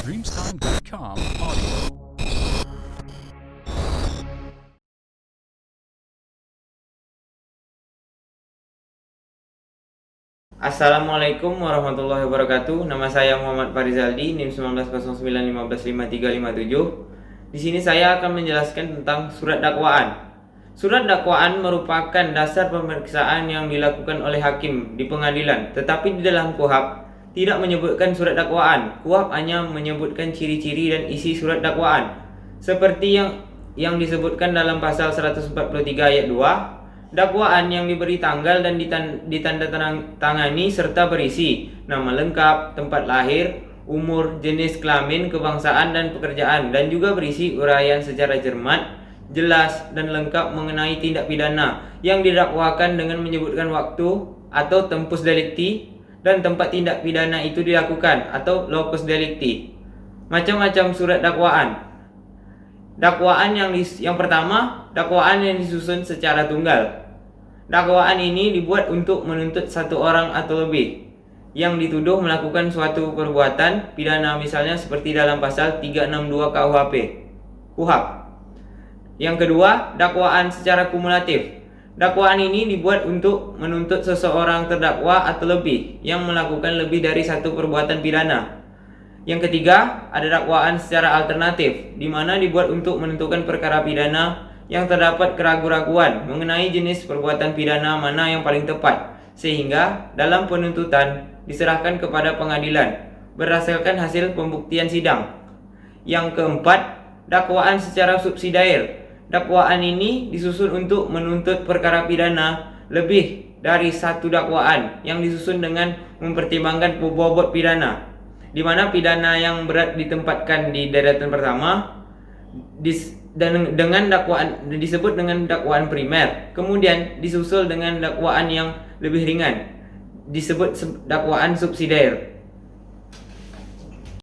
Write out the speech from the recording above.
dreamstime.com audio. Assalamualaikum warahmatullahi wabarakatuh. Nama saya Muhammad Farizaldi, NIM 1909155357. Di sini saya akan menjelaskan tentang surat dakwaan. Surat dakwaan merupakan dasar pemeriksaan yang dilakukan oleh hakim di pengadilan, tetapi di dalam KUHP tidak menyebutkan surat dakwaan. KUHP hanya menyebutkan ciri-ciri dan isi surat dakwaan, seperti yang disebutkan dalam pasal 143 ayat 2. Dakwaan yang diberi tanggal dan ditandatangani serta berisi nama lengkap, tempat lahir, umur, jenis kelamin, kebangsaan, dan pekerjaan, dan juga berisi uraian secara cermat, jelas, dan lengkap mengenai tindak pidana yang didakwakan dengan menyebutkan waktu atau tempus delicti dan tempat tindak pidana itu dilakukan atau locus delicti. Macam-macam surat dakwaan. Dakwaan yang pertama, dakwaan yang disusun secara tunggal. Dakwaan ini dibuat untuk menuntut satu orang atau lebih yang dituduh melakukan suatu perbuatan pidana, misalnya seperti dalam pasal 362 KUHP. Yang kedua, dakwaan secara kumulatif. Dakwaan ini dibuat untuk menuntut seseorang terdakwa atau lebih yang melakukan lebih dari satu perbuatan pidana. Yang ketiga, ada dakwaan secara alternatif, di mana dibuat untuk menentukan perkara pidana yang terdapat keraguan-raguan mengenai jenis perbuatan pidana mana yang paling tepat, sehingga dalam penuntutan diserahkan kepada pengadilan berdasarkan hasil pembuktian sidang. Yang keempat, dakwaan secara subsidiar. Dakwaan ini disusun untuk menuntut perkara pidana lebih dari satu dakwaan yang disusun dengan mempertimbangkan bobot pidana, di mana pidana yang berat ditempatkan di deretan pertama dan dengan dakwaan disebut dengan dakwaan primer, kemudian disusul dengan dakwaan yang lebih ringan disebut dakwaan subsidiar.